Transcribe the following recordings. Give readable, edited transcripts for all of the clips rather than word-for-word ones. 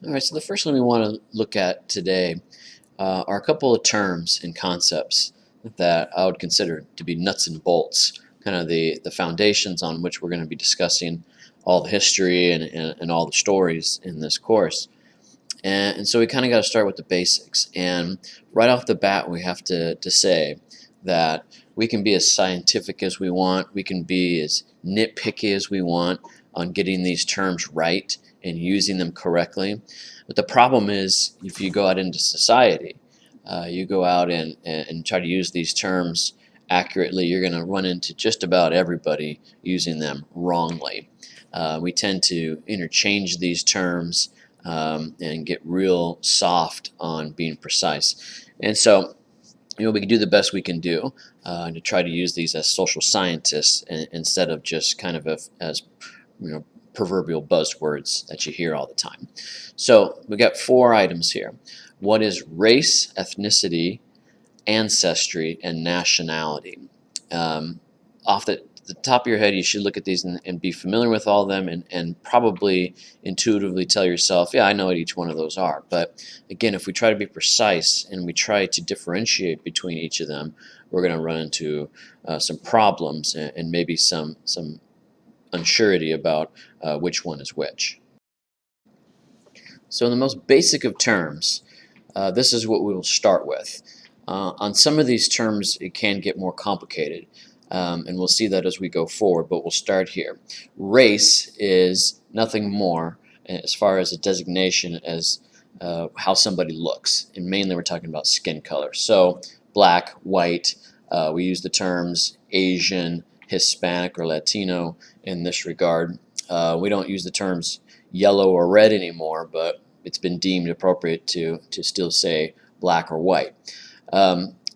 All right, so the first one we want to look at today are a couple of terms and concepts that I would consider to be nuts and bolts, kind of the foundations on which we're going to be discussing all the history and all the stories in this course. And so we kind of got to start with the basics. And right off the bat, we have to say that we can be as scientific as we want, we can be as nitpicky as we want on getting these terms right and using them correctly. But the problem is, if you go out into society, you go out and try to use these terms accurately, you're going to run into just about everybody using them wrongly. We tend to interchange these terms and get real soft on being precise. And so, we can do the best we can do to try to use these as social scientists instead of just kind of as proverbial buzzwords that you hear all the time. So we got 4 items here. What is race, ethnicity, ancestry, and nationality? Off the top of your head, you should look at these and be familiar with all of them and probably intuitively tell yourself, yeah, I know what each one of those are. But again, if we try to be precise and we try to differentiate between each of them, we're going to run into some problems and maybe some unsurety about which one is which. So in the most basic of terms, this is what we will start with. On some of these terms, it can get more complicated, and we'll see that as we go forward, but we'll start here. Race is nothing more as far as a designation as how somebody looks, and mainly we're talking about skin color. So black, white, we use the terms Asian, Hispanic, or Latino in this regard. We don't use the terms yellow or red anymore, but it's been deemed appropriate to still say black or white.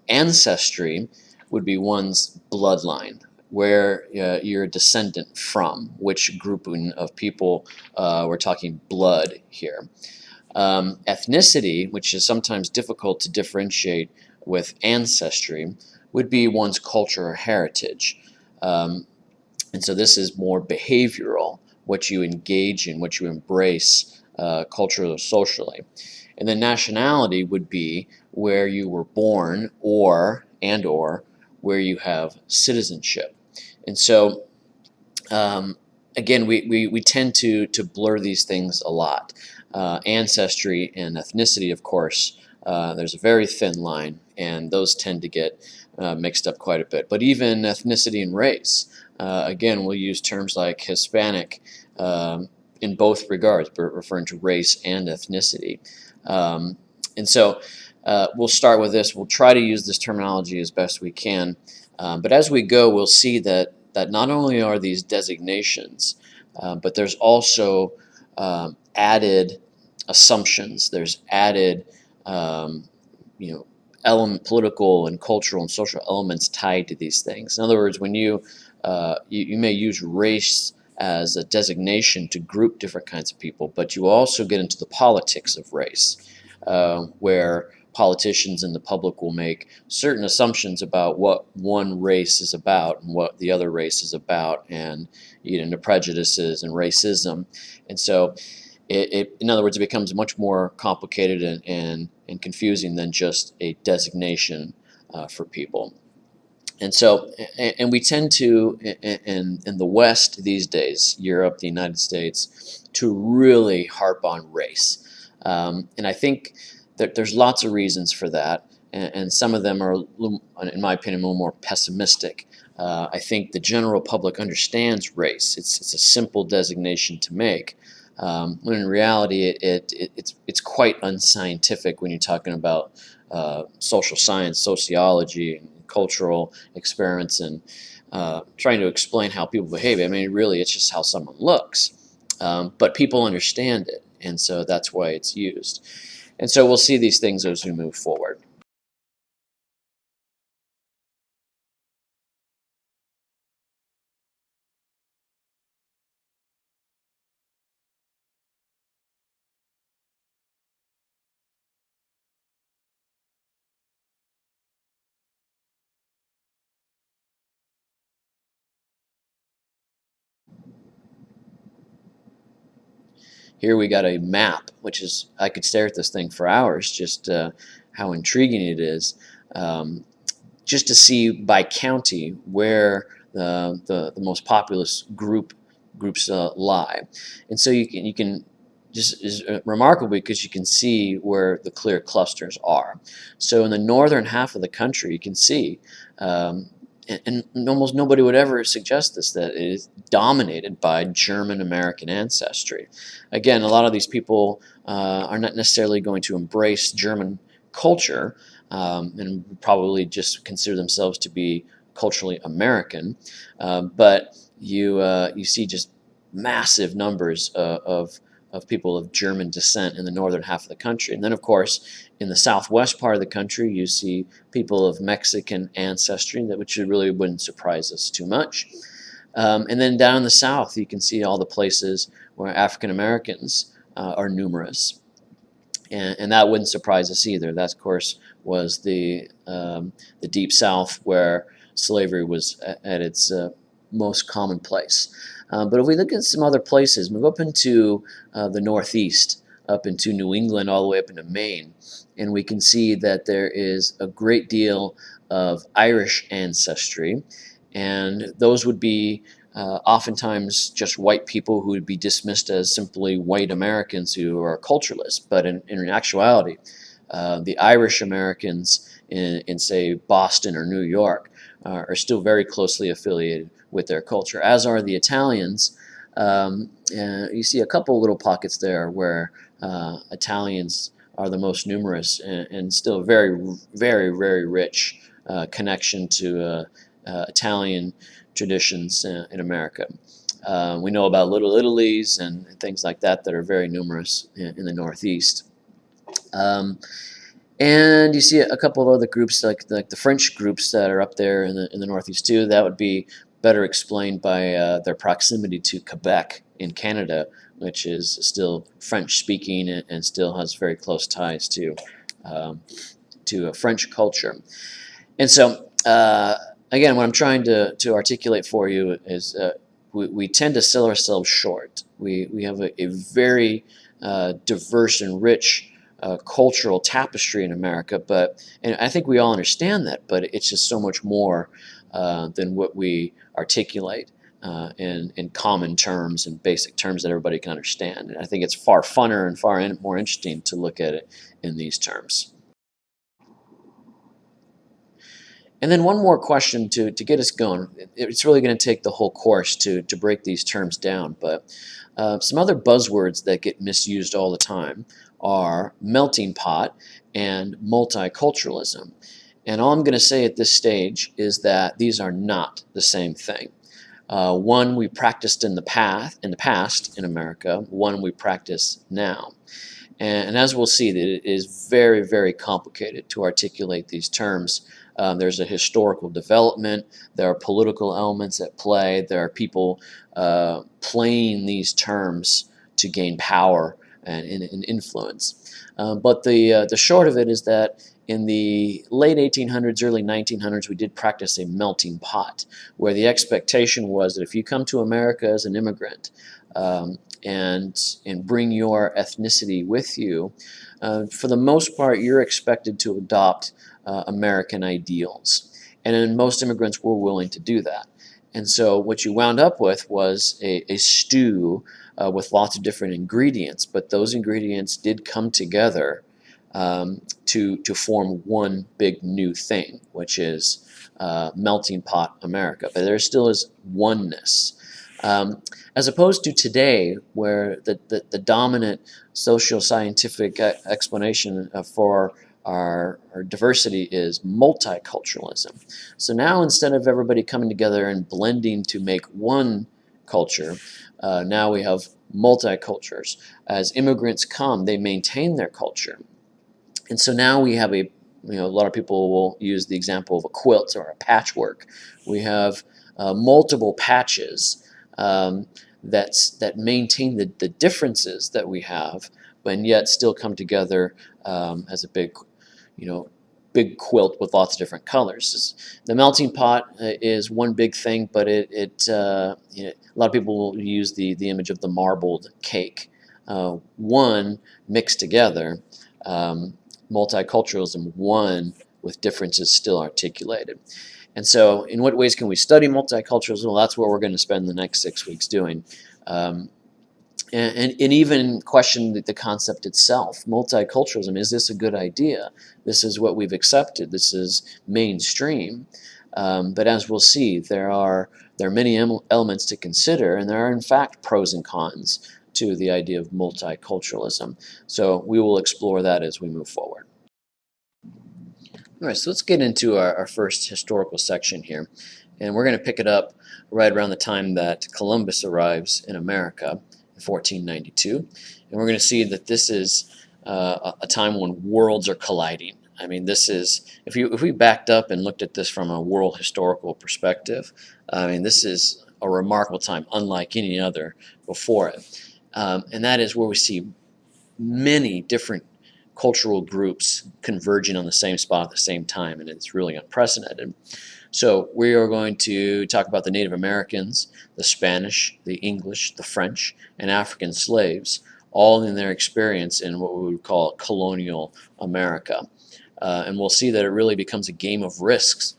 Ancestry would be one's bloodline, where you're a descendant from, which grouping of people we're talking blood here. Ethnicity, which is sometimes difficult to differentiate with ancestry, would be one's culture or heritage. And so this is more behavioral, what you engage in, what you embrace culturally or socially. And then nationality would be where you were born or where you have citizenship. And so again, we tend to blur these things a lot. Ancestry and ethnicity, of course, there's a very thin line, and those tend to get mixed up quite a bit. But even ethnicity and race, again, we'll use terms like Hispanic in both regards, referring to race and ethnicity. And so we'll start with this. We'll try to use this terminology as best we can. But as we go, we'll see that not only are these designations, but there's also added assumptions. There's added, political and cultural and social elements tied to these things. In other words, when you may use race as a designation to group different kinds of people, but you also get into the politics of race, where politicians and the public will make certain assumptions about what one race is about and what the other race is about, and you get into prejudices and racism. And so in other words, it becomes much more complicated and confusing than just a designation for people. And so, and we tend to, in the West these days, Europe, the United States, to really harp on race. And I think that there's lots of reasons for that, and some of them are, in my opinion, a little more pessimistic. I think the general public understands race. It's a simple designation to make. When in reality, it's quite unscientific when you're talking about social science, sociology, and cultural experiments, and trying to explain how people behave. I mean, really, it's just how someone looks. But people understand it, and so that's why it's used. And so we'll see these things as we move forward. here we got a map, which is, I could stare at this thing for hours, just how intriguing it is, just to see by county where the most populous groups lie. And so you can just is remarkable because you can see where the clear clusters are. So in the northern half of the country, you can see, and almost nobody would ever suggest this, that it is dominated by German American ancestry. Again, a lot of these people are not necessarily going to embrace German culture, and probably just consider themselves to be culturally American, but you see just massive numbers of people of German descent in the northern half of the country. And then, of course, in the southwest part of the country, you see people of Mexican ancestry, which really wouldn't surprise us too much. And then down in the south, you can see all the places where African Americans are numerous. And that wouldn't surprise us either. That, of course, was the Deep South, where slavery was at its most commonplace. But if we look at some other places, move up into the Northeast, up into New England, all the way up into Maine, and we can see that there is a great deal of Irish ancestry, and those would be oftentimes just white people who would be dismissed as simply white Americans who are cultureless. But in actuality, the Irish Americans in, say, Boston or New York are still very closely affiliated with their culture, as are the Italians. You see a couple little pockets there where Italians are the most numerous, and still very, very, very rich connection to Italian traditions in America. We know about Little Italies and things like that are very numerous in the Northeast. And you see a couple of other groups, like the French groups that are up there in the Northeast too. That would be better explained by their proximity to Quebec in Canada, which is still French-speaking and still has very close ties to French culture. And so, again, what I'm trying to articulate for you is we tend to sell ourselves short. We have a very diverse and rich cultural tapestry in America, and I think we all understand that, but it's just so much more than what we articulate in common terms and basic terms that everybody can understand. And I think it's far funner and far more interesting to look at it in these terms. And then one more question to get us going. It's really going to take the whole course to break these terms down, but some other buzzwords that get misused all the time are melting pot and multiculturalism. And all I'm going to say at this stage is that these are not the same thing. One we practiced in the past in America, one we practice now. And as we'll see, that it is very, very complicated to articulate these terms. There's a historical development, there are political elements at play, there are people playing these terms to gain power and influence. But the short of it is that in the late 1800s, early 1900s, we did practice a melting pot, where the expectation was that if you come to America as an immigrant and bring your ethnicity with you, for the most part, you're expected to adopt American ideals. And most immigrants were willing to do that. And so what you wound up with was a stew with lots of different ingredients, but those ingredients did come together to form one big new thing, which is melting pot America. But there still is oneness. As opposed to today, where the dominant social scientific explanation for our diversity is multiculturalism. So now, instead of everybody coming together and blending to make one culture, now we have multicultures. As immigrants come, they maintain their culture. And so now we have a lot of people will use the example of a quilt or a patchwork. We have multiple patches that maintain the differences that we have, and yet still come together as a big quilt with lots of different colors. The melting pot is one big thing, but a lot of people will use the image of the marbled cake. one mixed together, multiculturalism one with differences still articulated. And so, in what ways can we study multiculturalism? Well, that's what we're going to spend the next 6 weeks doing. Um, and even question the concept itself. Multiculturalism, is this a good idea? This is what we've accepted. This is mainstream. But as we'll see, there are many elements to consider, and there are in fact pros and cons to the idea of multiculturalism. So we will explore that as we move forward. All right, so let's get into our first historical section here. And we're going to pick it up right around the time that Columbus arrives in America in 1492. And we're going to see that this is a time when worlds are colliding. I mean, this is, if we backed up and looked at this from a world historical perspective, I mean, this is a remarkable time, unlike any other before it. And that is where we see many different cultural groups converging on the same spot at the same time, and it's really unprecedented. So we are going to talk about the Native Americans, the Spanish, the English, the French, and African slaves, all in their experience in what we would call colonial America. And we'll see that it really becomes a game of risks,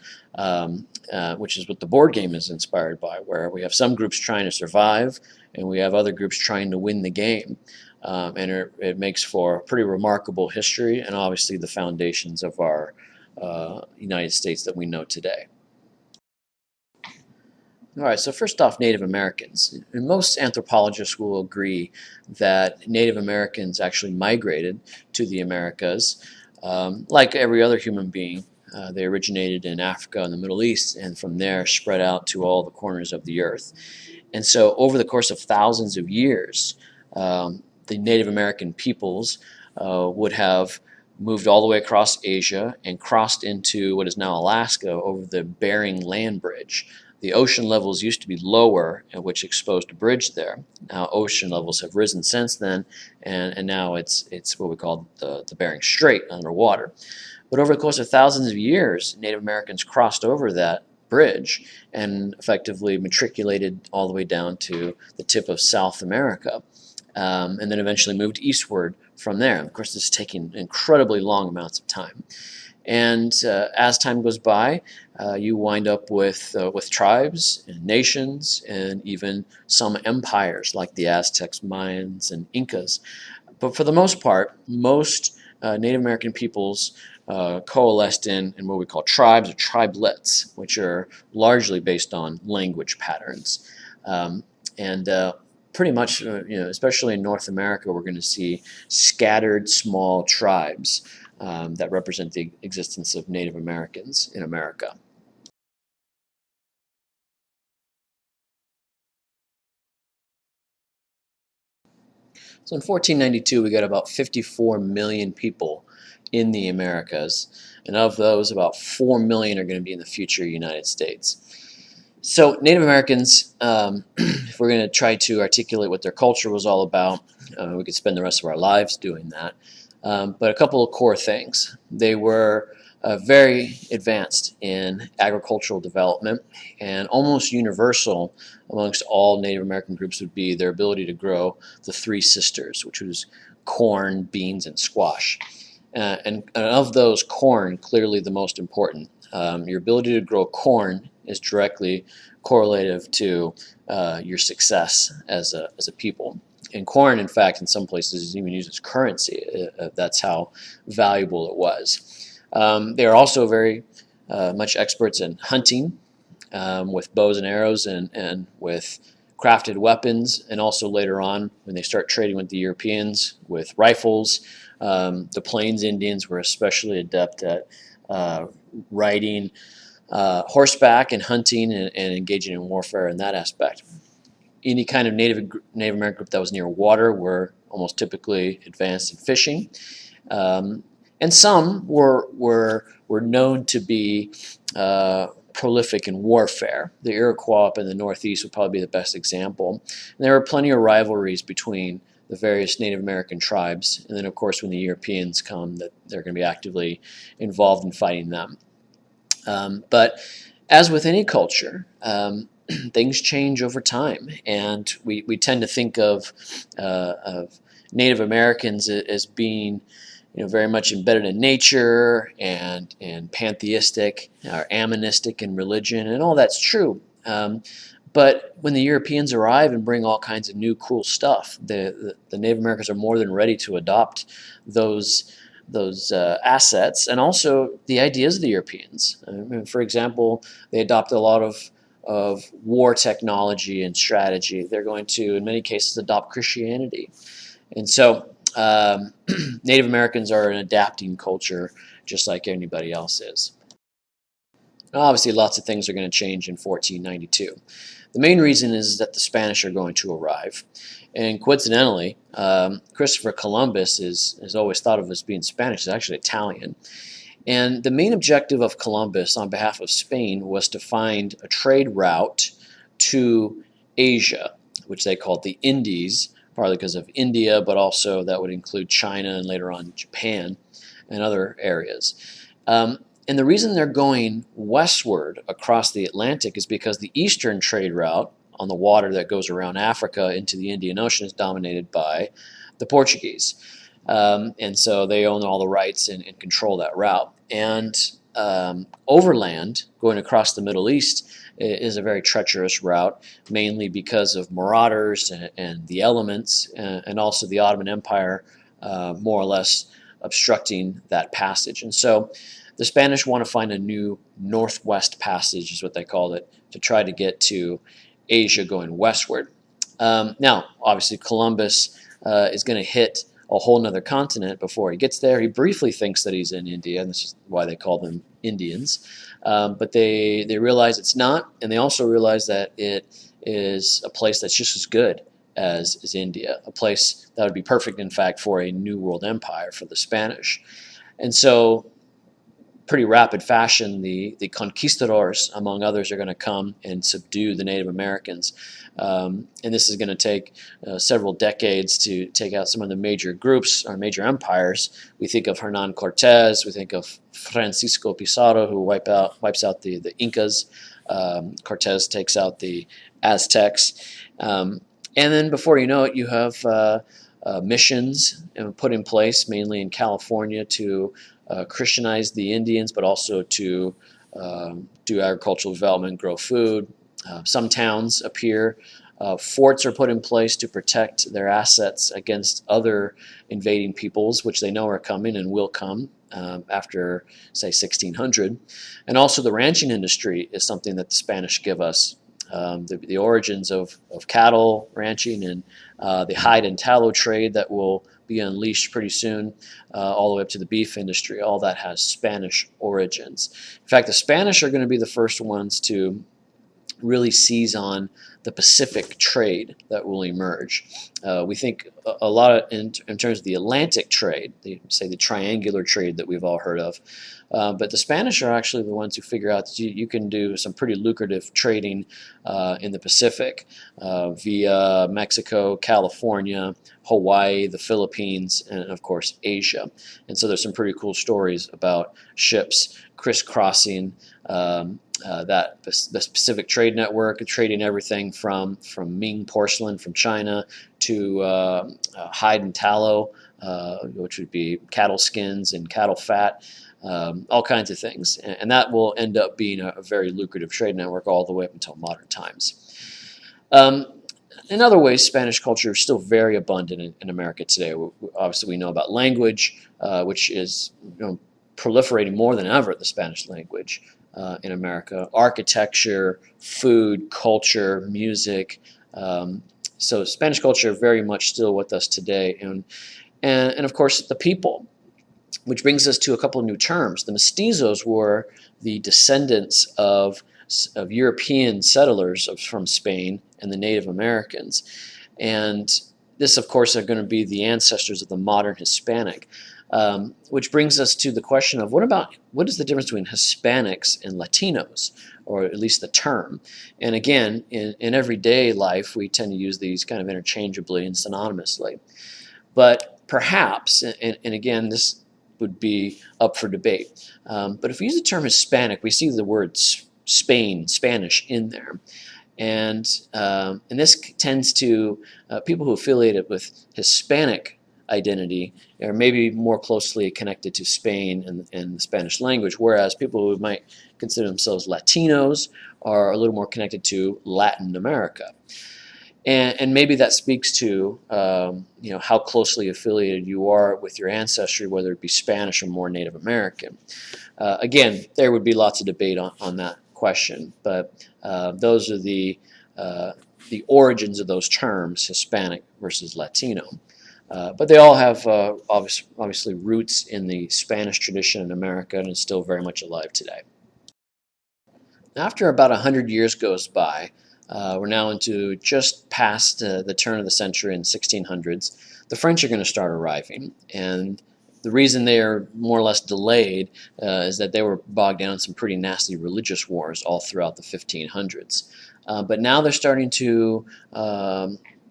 which is what the board game is inspired by, where we have some groups trying to survive, and we have other groups trying to win the game. And it makes for a pretty remarkable history, and obviously the foundations of our United States that we know today. All right, so first off, Native Americans. And most anthropologists will agree that Native Americans actually migrated to the Americas. Like every other human being, they originated in Africa and the Middle East, and from there spread out to all the corners of the earth. And so over the course of thousands of years, the Native American peoples would have moved all the way across Asia and crossed into what is now Alaska over the Bering Land Bridge. The ocean levels used to be lower, which exposed a bridge there. Now ocean levels have risen since then, and now it's what we call the Bering Strait underwater. But over the course of thousands of years, Native Americans crossed over that bridge and effectively matriculated all the way down to the tip of South America. And then eventually moved eastward from there. Of course, this is taking incredibly long amounts of time. And as time goes by, you wind up with tribes and nations and even some empires like the Aztecs, Mayans, and Incas. But for the most part, most Native American peoples coalesced in what we call tribes or tribelets, which are largely based on language patterns. Pretty much, especially in North America, we're going to see scattered small tribes that represent the existence of Native Americans in America. So in 1492, we got about 54 million people in the Americas, and of those, about 4 million are going to be in the future United States. So Native Americans, if we're going to try to articulate what their culture was all about, we could spend the rest of our lives doing that. But a couple of core things. They were very advanced in agricultural development, and almost universal amongst all Native American groups would be their ability to grow the three sisters, which was corn, beans, and squash. And of those, corn clearly the most important. Your ability to grow corn is directly correlative to your success as a people. And corn, in fact, in some places is even used as currency. That's how valuable it was. They are also very much experts in hunting with bows and arrows and with crafted weapons, and also later on when they start trading with the Europeans with rifles. The Plains Indians were especially adept at riding horseback and hunting and engaging in warfare in that aspect. Any kind of Native American group that was near water were almost typically advanced in fishing, and some were known to be prolific in warfare. The Iroquois up in the Northeast would probably be the best example. And there were plenty of rivalries between the various Native American tribes, and then of course when the Europeans come, that they're going to be actively involved in fighting them. But as with any culture, things change over time, and we tend to think of Native Americans as being very much embedded in nature and pantheistic or animistic in religion, and all that's true. But when the Europeans arrive and bring all kinds of new cool stuff, the Native Americans are more than ready to adopt those assets and also the ideas of the Europeans. For example, they adopt a lot of war technology and strategy. They're going to, in many cases, adopt Christianity. And so Native Americans are an adapting culture just like anybody else is. Obviously, lots of things are going to change in 1492. The main reason is that the Spanish are going to arrive. And coincidentally, Christopher Columbus is always thought of as being Spanish. He's actually Italian. And the main objective of Columbus on behalf of Spain was to find a trade route to Asia, which they called the Indies, partly because of India, but also that would include China and later on Japan and other areas. And the reason they're going westward across the Atlantic is because the eastern trade route on the water that goes around Africa into the Indian Ocean is dominated by the Portuguese. And so they own all the rights and control that route. And overland, going across the Middle East, is a very treacherous route, mainly because of marauders and the elements, and also the Ottoman Empire more or less obstructing that passage. And so the Spanish want to find a new northwest passage, is what they called it, to try to get to Asia going westward. Now, obviously, Columbus is going to hit a whole nother continent before he gets there. He briefly thinks that he's in India, and this is why they call them Indians. But they realize it's not, and they also realize that it is a place that's just as good as India, a place that would be perfect, in fact, for a New World Empire for the Spanish. And so pretty rapid fashion, the conquistadors, among others, are going to come and subdue the Native Americans. And this is going to take several decades to take out some of the major groups or major empires. We think of Hernan Cortez, we think of Francisco Pizarro, who wipes out the Incas. Cortez takes out the Aztecs. And then before you know it, you have missions put in place, mainly in California, to Christianize the Indians, but also to do agricultural development, grow food. Some towns appear. Forts are put in place to protect their assets against other invading peoples, which they know are coming and will come after, say, 1600. And also the ranching industry is something that the Spanish give us. The origins of cattle ranching and the hide and tallow trade that will be unleashed pretty soon, all the way up to the beef industry. All that has Spanish origins. In fact, the Spanish are going to be the first ones to really seize on the Pacific trade that will emerge. We think a lot in terms of the Atlantic trade, say the triangular trade that we've all heard of. But the Spanish are actually the ones who figure out that you can do some pretty lucrative trading in the Pacific via Mexico, California, Hawaii, the Philippines, and of course Asia. And so there's some pretty cool stories about ships crisscrossing the Pacific Trade Network, trading everything from Ming porcelain from China to hide and tallow, which would be cattle skins and cattle fat. All kinds of things, and that will end up being a very lucrative trade network all the way up until modern times. In other ways, Spanish culture is still very abundant in America today. Obviously, we know about language, which is proliferating more than ever, the Spanish language in America. Architecture, food, culture, music. So Spanish culture very much still with us today, and of course the people. Which brings us to a couple of new terms. The mestizos were the descendants of European settlers from Spain and the Native Americans. And this, of course, are going to be the ancestors of the modern Hispanic. Which brings us to the question of what is the difference between Hispanics and Latinos, or at least the term? And again, in everyday life, we tend to use these kind of interchangeably and synonymously. But perhaps, and again, this would be up for debate. But if we use the term Hispanic, we see the word Spanish in there. And this tends to, people who affiliate it with Hispanic identity are maybe more closely connected to Spain and the Spanish language, whereas people who might consider themselves Latinos are a little more connected to Latin America. And maybe that speaks to how closely affiliated you are with your ancestry, whether it be Spanish or more Native American. Again, there would be lots of debate on that question, but those are the origins of those terms, Hispanic versus Latino. But they all have obviously roots in the Spanish tradition in America and is still very much alive today. After about 100 years goes by, we're now into just past the turn of the century in the 1600s. The French are going to start arriving, and the reason they are more or less delayed is that they were bogged down in some pretty nasty religious wars all throughout the 1500s. But now they're starting to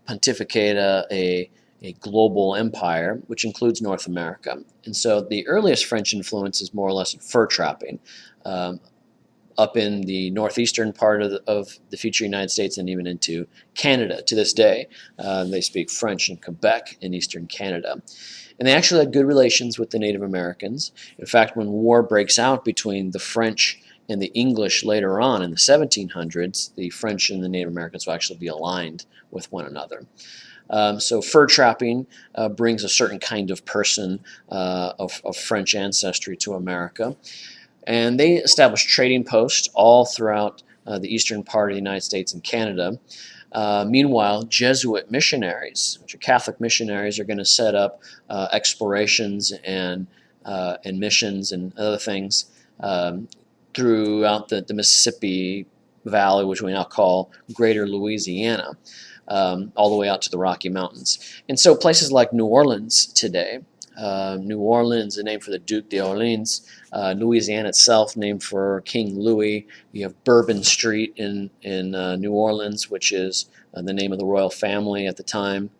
pontificate a global empire, which includes North America. And so the earliest French influence is more or less fur trapping. Up in the northeastern part of the future United States and even into Canada to this day. They speak French in Quebec in eastern Canada. And they actually had good relations with the Native Americans. In fact, when war breaks out between the French and the English later on in the 1700s, the French and the Native Americans will actually be aligned with one another. So fur trapping brings a certain kind of person of French ancestry to America. And they established trading posts all throughout the eastern part of the United States and Canada. Meanwhile, Jesuit missionaries, which are Catholic missionaries, are going to set up explorations and missions and other things throughout the Mississippi Valley, which we now call Greater Louisiana, all the way out to the Rocky Mountains. And so places like New Orleans today, New Orleans, the name for the Duc d'Orleans. Louisiana itself, named for King Louis. You have Bourbon Street in New Orleans, which is the name of the royal family at the time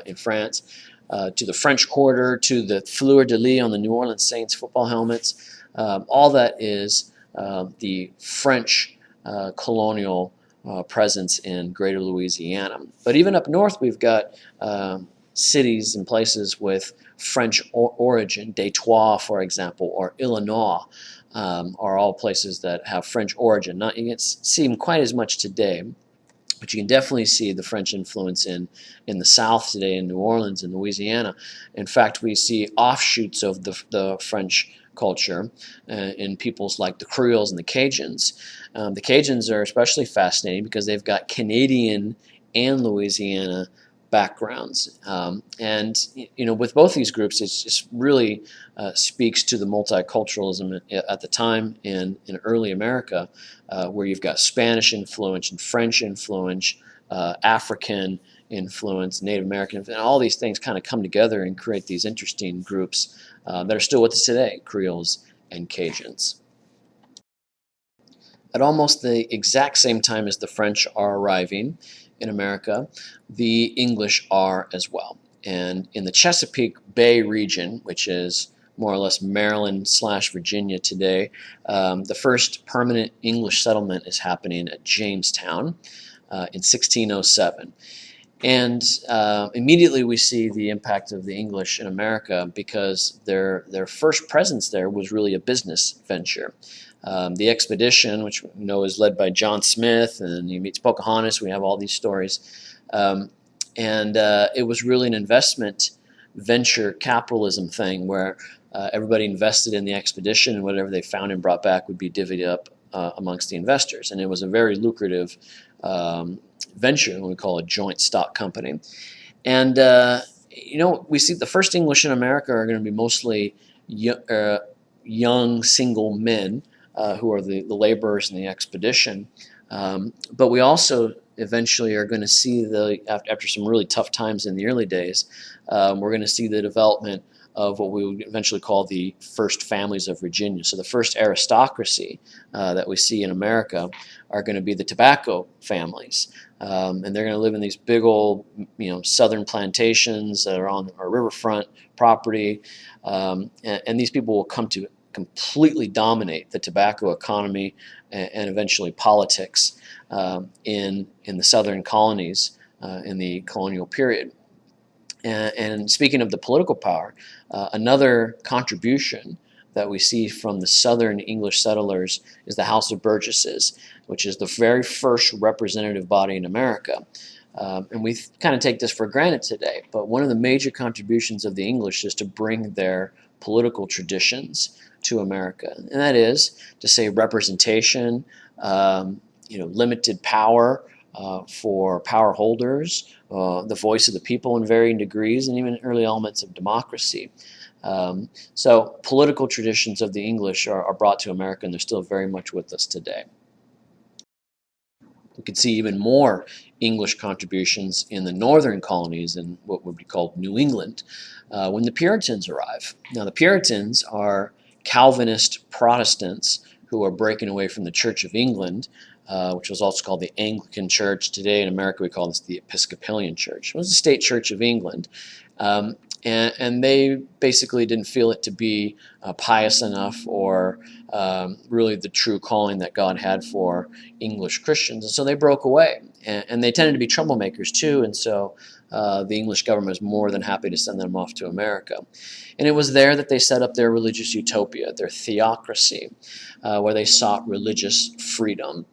in France. To the French Quarter, to the Fleur de Lis on the New Orleans Saints football helmets. All that is the French colonial presence in Greater Louisiana. But even up north, we've got cities and places with French origin. Détroit, for example, or Illinois are all places that have French origin. Not, you can't see them quite as much today, but you can definitely see the French influence in the South today, in New Orleans and Louisiana. In fact, we see offshoots of the French culture in peoples like the Creoles and the Cajuns. The Cajuns are especially fascinating because they've got Canadian and Louisiana backgrounds, and with both these groups, it just really speaks to the multiculturalism at the time in early America, where you've got Spanish influence and French influence, African influence, Native American influence, and all these things kind of come together and create these interesting groups that are still with us today, Creoles and Cajuns. At almost the exact same time as the French are arriving in America, the English are as well. And in the Chesapeake Bay region, which is more or less Maryland/Virginia today, the first permanent English settlement is happening at Jamestown in 1607. And immediately we see the impact of the English in America because their first presence there was really a business venture. The expedition, which we know is led by John Smith, and he meets Pocahontas. We have all these stories. And it was really an investment venture capitalism thing where everybody invested in the expedition, and whatever they found and brought back would be divvied up amongst the investors. And it was a very lucrative venture, what we call a joint stock company. And, we see the first English in America are going to be mostly young single men who are the laborers in the expedition. But we also eventually are going to see, after some really tough times in the early days, we're going to see the development of what we would eventually call the first families of Virginia. So the first aristocracy that we see in America are going to be the tobacco families. And they're going to live in these big old, southern plantations that are on our riverfront property. And these people will come to completely dominate the tobacco economy and eventually politics in the southern colonies in the colonial period. And speaking of the political power, another contribution that we see from the southern English settlers is the House of Burgesses, which is the very first representative body in America. And we kind of take this for granted today, but one of the major contributions of the English is to bring their political traditions to America, and that is to say representation, limited power for power holders, the voice of the people in varying degrees, and even early elements of democracy. So political traditions of the English are brought to America, and they're still very much with us today. We could see even more English contributions in the northern colonies in what would be called New England when the Puritans arrive. Now, the Puritans are Calvinist Protestants who are breaking away from the Church of England, which was also called the Anglican Church. Today in America we call this the Episcopalian Church. It was the state church of England. And they basically didn't feel it to be pious enough or really the true calling that God had for English Christians. And so they broke away. And they tended to be troublemakers too, and so the English government was more than happy to send them off to America. And it was there that they set up their religious utopia, their theocracy, where they sought religious freedom.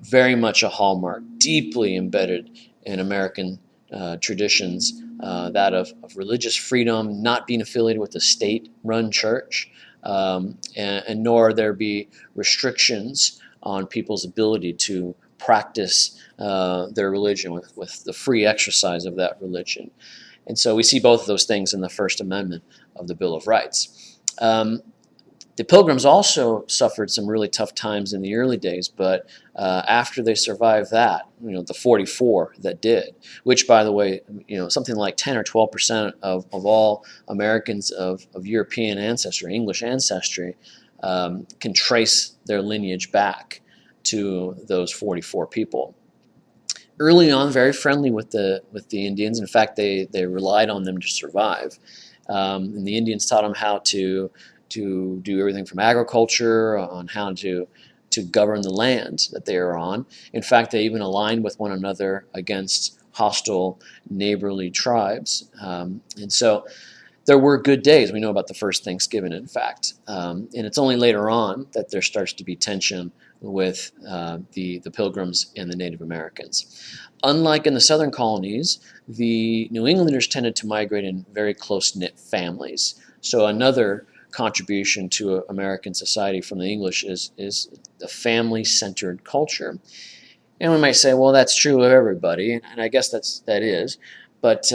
Very much a hallmark, deeply embedded in American traditions, that of religious freedom, not being affiliated with a state-run church, and nor there be restrictions on people's ability to practice their religion with the free exercise of that religion. And so we see both of those things in the First Amendment of the Bill of Rights. The Pilgrims also suffered some really tough times in the early days, but after they survived that, the 44 that did, which, by the way, something like 10 or 12% of all Americans of European ancestry, English ancestry, can trace their lineage back to those 44 people. Early on, very friendly with the Indians. In fact, they relied on them to survive. And the Indians taught them how to do everything from agriculture, on how to govern the land that they are on. In fact, they even aligned with one another against hostile neighborly tribes. And so there were good days. We know about the first Thanksgiving, in fact. And it's only later on that there starts to be tension with the Pilgrims and the Native Americans. Unlike in the southern colonies, the New Englanders tended to migrate in very close-knit families. So another contribution to American society from the English is the family-centered culture. And we might say, well, that's true of everybody, and I guess that is. But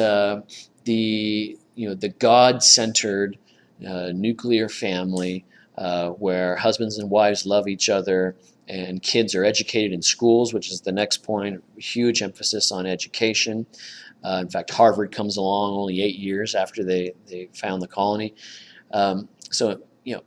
the God-centered nuclear family, where husbands and wives love each other, and kids are educated in schools, which is the next point. Huge emphasis on education. In fact, Harvard comes along only 8 years after they found the colony. So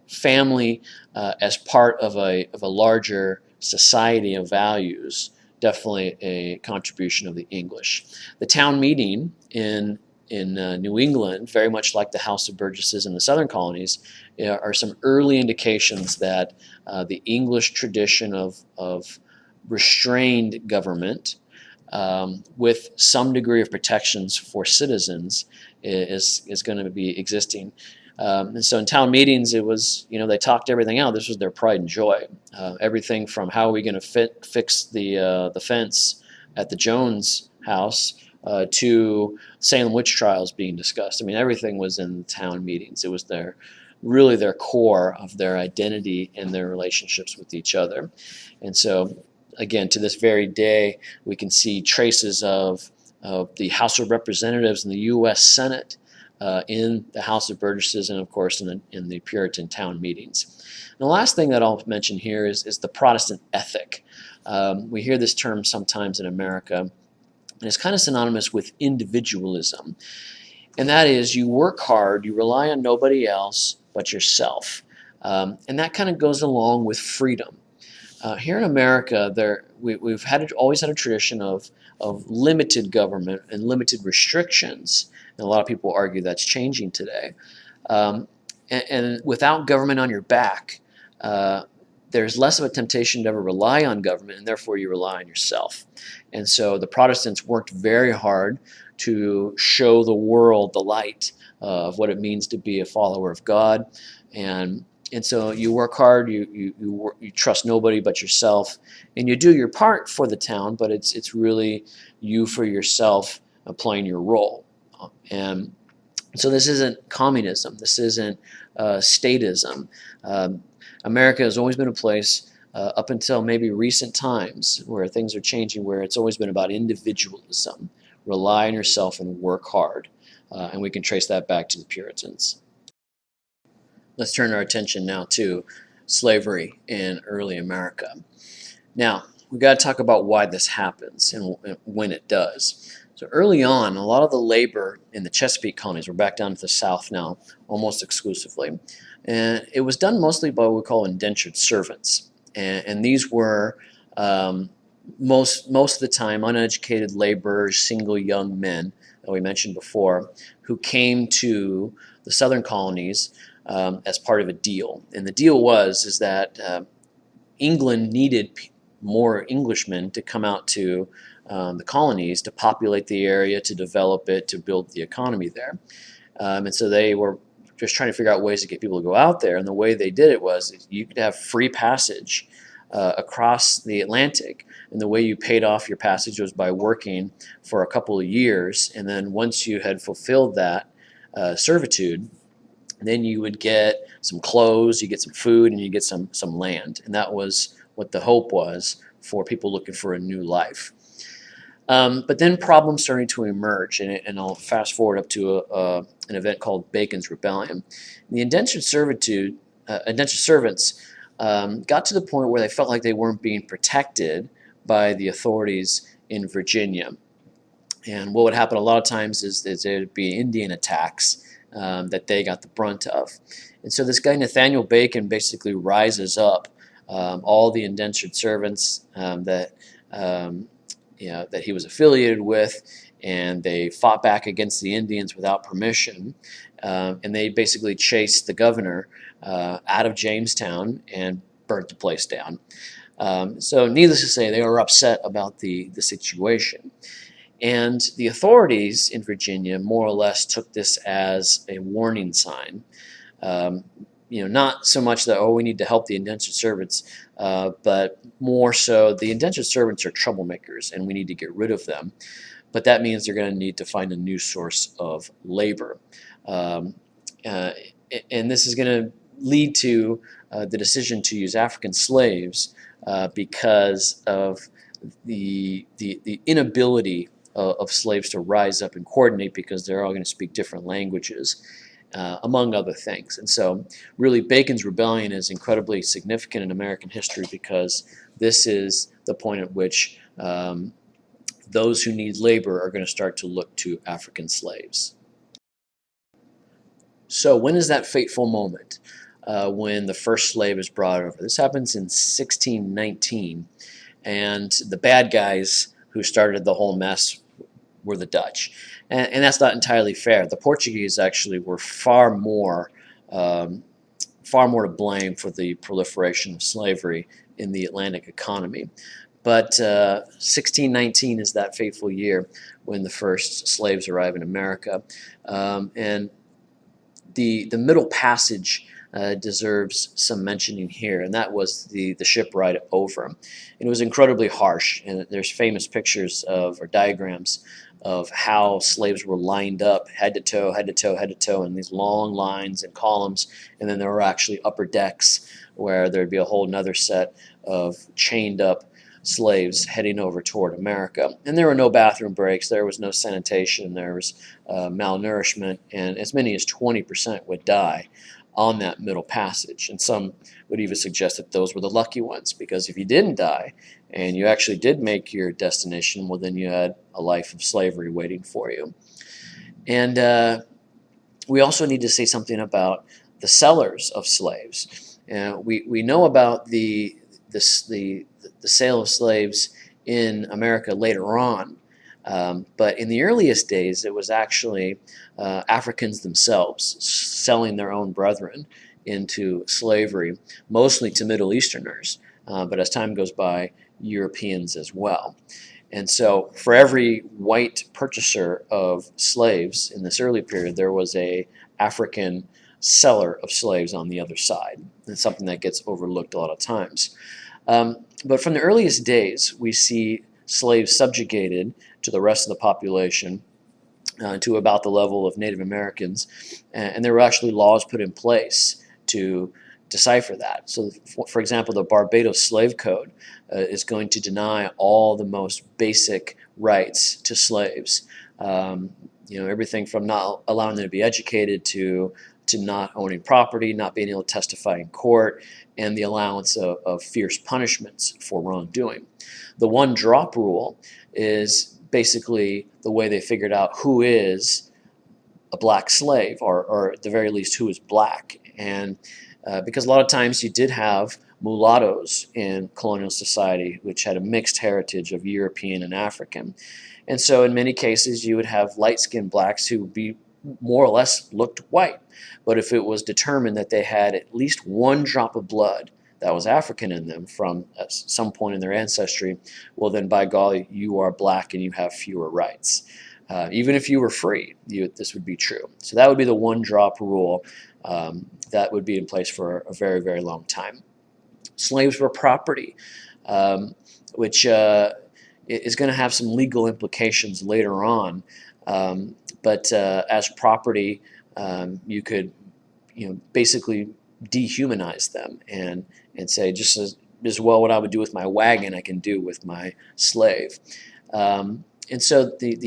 family as part of a larger society of values, definitely a contribution of the English. The town meeting in New England, very much like the House of Burgesses in the southern colonies, are some early indications that the English tradition of restrained government with some degree of protections for citizens is going to be existing. And so in town meetings, it was, they talked everything out. This was their pride and joy. Everything from how are we going to fix the fence at the Jones house to Salem witch trials being discussed. I mean, everything was in town meetings. It was really their core of their identity and their relationships with each other. And so, again, to this very day, we can see traces of the House of Representatives and the U.S. Senate in the House of Burgesses, and of course in the Puritan town meetings. And the last thing that I'll mention here is the Protestant ethic. We hear this term sometimes in America, and it's kind of synonymous with individualism. And that is, you work hard, you rely on nobody else but yourself. And that kind of goes along with freedom. Here in America, we've always had a tradition of limited government and limited restrictions. And a lot of people argue that's changing today. And without government on your back, there's less of a temptation to ever rely on government, and therefore you rely on yourself. And so the Protestants worked very hard to show the world the light of what it means to be a follower of God. And so you work hard, you trust nobody but yourself, and you do your part for the town, but it's really you for yourself playing your role. And so this isn't communism. This isn't statism. America has always been a place, up until maybe recent times, where things are changing, where it's always been about individualism. Rely on yourself and work hard. And we can trace that back to the Puritans. Let's turn our attention now to slavery in early America. Now, we've got to talk about why this happens and when it does. So early on, a lot of the labor in the Chesapeake colonies, we're back down to the South now, almost exclusively, and it was done mostly by what we call indentured servants. And these were most of the time uneducated laborers, single young men that we mentioned before, who came to the southern colonies as part of a deal. And the deal is that England needed more Englishmen to come out to the colonies to populate the area, to develop it, to build the economy there. And so they were just trying to figure out ways to get people to go out there. And the way they did it was you could have free passage across the Atlantic. And the way you paid off your passage was by working for a couple of years. And then once you had fulfilled that servitude, then you would get some clothes, you get some food, and you get some land. And that was what the hope was for people looking for a new life. But then problems started to emerge, and I'll fast forward up to an event called Bacon's Rebellion. The indentured servants got to the point where they felt like they weren't being protected by the authorities in Virginia. And what would happen a lot of times is there would be Indian attacks that they got the brunt of. And so this guy Nathaniel Bacon basically rises up all the indentured servants that he was affiliated with, and they fought back against the Indians without permission. And they basically chased the governor out of Jamestown and burnt the place down. So needless to say, they were upset about the situation. And the authorities in Virginia more or less took this as a warning sign. Not so much that, we need to help the indentured servants, but more so the indentured servants are troublemakers and we need to get rid of them. But that means they're going to need to find a new source of labor. And this is going to lead to the decision to use African slaves because of the inability of slaves to rise up and coordinate, because they're all going to speak different languages, among other things. And so really Bacon's Rebellion is incredibly significant in American history, because this is the point at which those who need labor are going to start to look to African slaves. So when is that fateful moment when the first slave is brought over? This happens in 1619, and the bad guys who started the whole mess were the Dutch. And that's not entirely fair. The Portuguese actually were far more to blame for the proliferation of slavery in the Atlantic economy. But 1619 is that fateful year when the first slaves arrive in America. And the Middle Passage deserves some mentioning here, and that was the ship ride over. And it was incredibly harsh, and there's famous pictures or diagrams of how slaves were lined up head to toe in these long lines and columns, and then there were actually upper decks where there'd be a whole nother set of chained up slaves heading over toward America. And there were no bathroom breaks, there was no sanitation, there was malnourishment, and as many as 20% would die on that Middle Passage. And some would even suggest that those were the lucky ones, because if you didn't die and you actually did make your destination, well, then you had a life of slavery waiting for you. And we also need to say something about the sellers of slaves. We know about the sale of slaves in America later on, but in the earliest days, it was actually Africans themselves selling their own brethren into slavery, mostly to Middle Easterners, but as time goes by, Europeans as well. And so for every white purchaser of slaves in this early period, there was a African seller of slaves on the other side. It's something that gets overlooked a lot of times. But from the earliest days, we see slaves subjugated to the rest of the population to about the level of Native Americans, and there were actually laws put in place to decipher that. So, for example, the Barbados Slave Code is going to deny all the most basic rights to slaves. Everything from not allowing them to be educated to not owning property, not being able to testify in court, and the allowance of fierce punishments for wrongdoing. The one drop rule is basically the way they figured out who is a black slave, or at the very least who is black. And because a lot of times you did have mulattoes in colonial society, which had a mixed heritage of European and African. And so in many cases you would have light-skinned blacks who would be more or less looked white. But if it was determined that they had at least one drop of blood that was African in them from some point in their ancestry, well then by golly, you are black and you have fewer rights. Even if you were free, this would be true. So that would be the one drop rule that would be in place for a very, very long time. Slaves were property, which is going to have some legal implications later on. But as property, you could, basically dehumanize them and say just as well what I would do with my wagon, I can do with my slave. And so with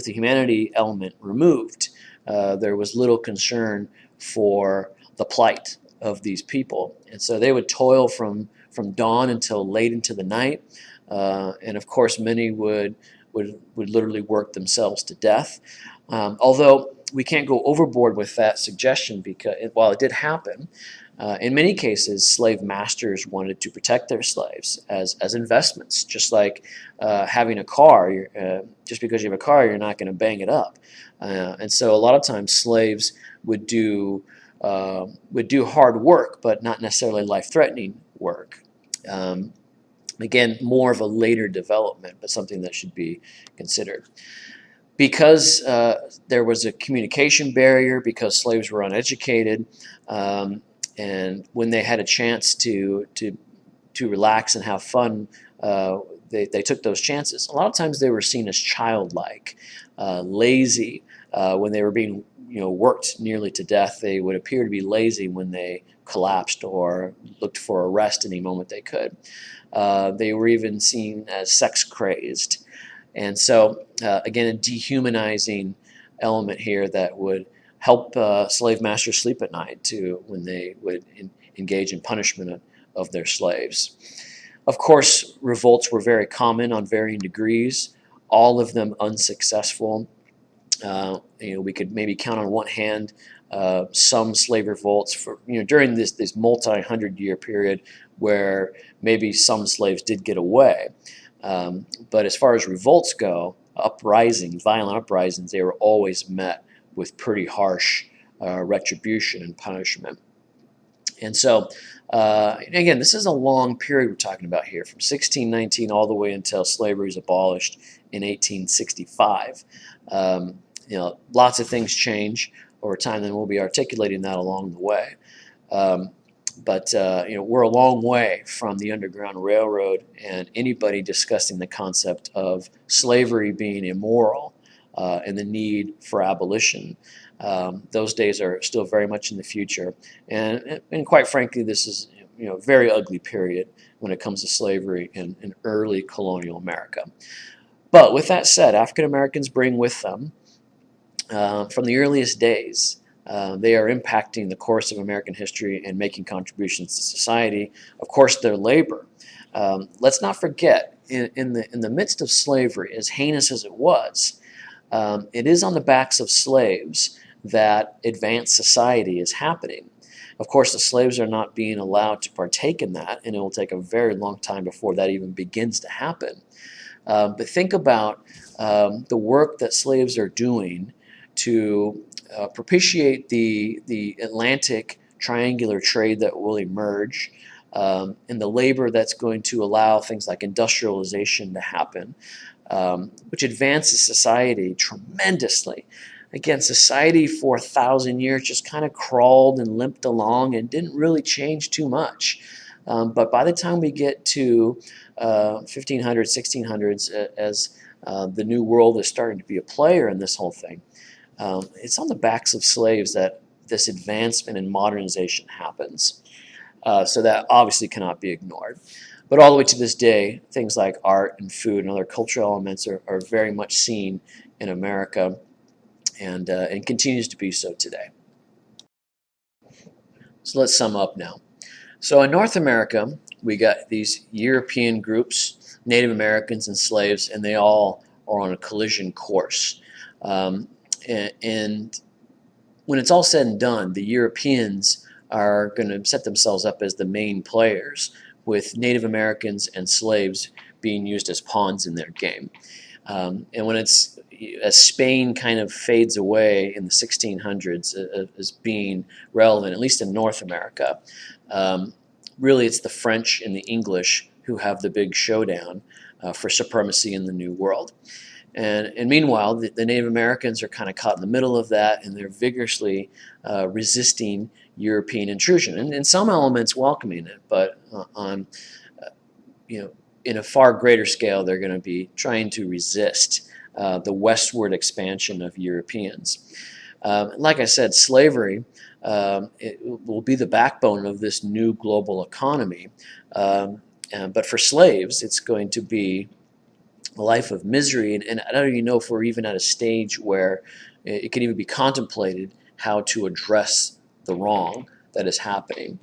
the humanity element removed, there was little concern for the plight of these people. And so they would toil from dawn until late into the night. And of course, many would literally work themselves to death. Although we can't go overboard with that suggestion, because while it did happen, in many cases, slave masters wanted to protect their slaves as investments, just like having a car. Just because you have a car, you're not going to bang it up. And so a lot of times slaves would do hard work, but not necessarily life-threatening work. Again, more of a later development, but something that should be considered. Because there was a communication barrier, because slaves were uneducated, and when they had a chance to relax and have fun, they took those chances. A lot of times they were seen as childlike, lazy. When they were being worked nearly to death, they would appear to be lazy when they collapsed or looked for a rest any moment they could. They were even seen as sex crazed. And so, again, a dehumanizing element here that would help slave masters sleep at night when they would engage in punishment of their slaves. Of course, revolts were very common on varying degrees, all of them unsuccessful. We could maybe count on one hand some slave revolts during this multi-hundred-year period where maybe some slaves did get away. But as far as revolts go, violent uprisings, they were always met with pretty harsh retribution and punishment. And so, again, this is a long period we're talking about here, from 1619 all the way until slavery is abolished in 1865. Lots of things change over time, and we'll be articulating that along the way. But we're a long way from the Underground Railroad and anybody discussing the concept of slavery being immoral and the need for abolition. Those days are still very much in the future, and quite frankly, this is a very ugly period when it comes to slavery in early colonial America. But with that said, African Americans bring with them, from the earliest days, they are impacting the course of American history and making contributions to society. Of course, their labor. Let's not forget, in the midst of slavery, as heinous as it was, it is on the backs of slaves that advanced society is happening. Of course, the slaves are not being allowed to partake in that, and it will take a very long time before that even begins to happen. But think about the work that slaves are doing to propitiate the Atlantic triangular trade that will emerge, and the labor that's going to allow things like industrialization to happen, which advances society tremendously. Again, society for 1,000 years just kind of crawled and limped along and didn't really change too much. But by the time we get to 1500s, 1600s, as the New World is starting to be a player in this whole thing, it's on the backs of slaves that this advancement in modernization happens. So that obviously cannot be ignored. But all the way to this day, things like art and food and other cultural elements are very much seen in America, and continues to be so today. So let's sum up now. So in North America, we got these European groups, Native Americans and slaves, and they all are on a collision course. And when it's all said and done, the Europeans are going to set themselves up as the main players, with Native Americans and slaves being used as pawns in their game. And when as Spain kind of fades away in the 1600s as being relevant, at least in North America, really it's the French and the English who have the big showdown for supremacy in the New World. And meanwhile, the Native Americans are kind of caught in the middle of that, and they're vigorously resisting European intrusion, and in some elements welcoming it, but on in a far greater scale, they're going to be trying to resist the westward expansion of Europeans. Like I said, slavery it will be the backbone of this new global economy, but for slaves, it's going to be a life of misery, and I don't even know if we're even at a stage where it can even be contemplated how to address the wrong that is happening.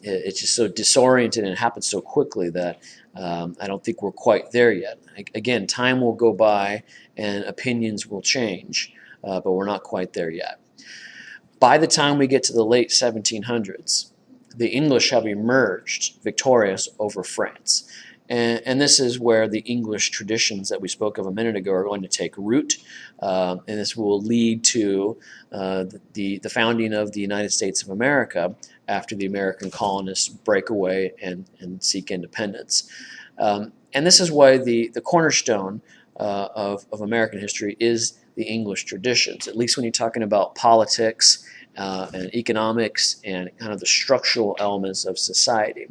It's just so disoriented, and it happens so quickly that I don't think we're quite there yet. Again, time will go by and opinions will change, but we're not quite there yet. By the time we get to the late 1700s, the English have emerged victorious over France. And this is where the English traditions that we spoke of a minute ago are going to take root, and this will lead to the founding of the United States of America after the American colonists break away and seek independence. And this is why the cornerstone of American history is the English traditions, at least when you're talking about politics and economics and kind of the structural elements of society.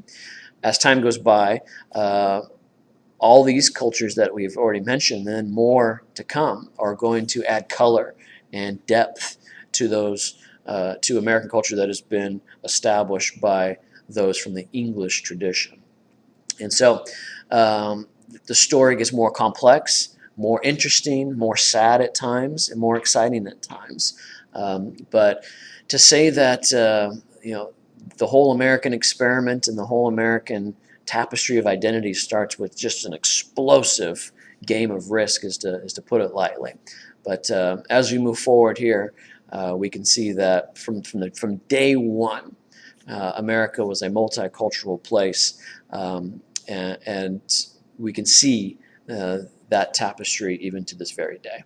As time goes by, all these cultures that we've already mentioned, and then more to come, are going to add color and depth to those to American culture that has been established by those from the English tradition. And so the story gets more complex, more interesting, more sad at times, and more exciting at times. But to say that the whole American experiment and the whole American tapestry of identity starts with just an explosive game of risk is to put it lightly. But as we move forward here, we can see that from day one, America was a multicultural place, and we can see that tapestry even to this very day.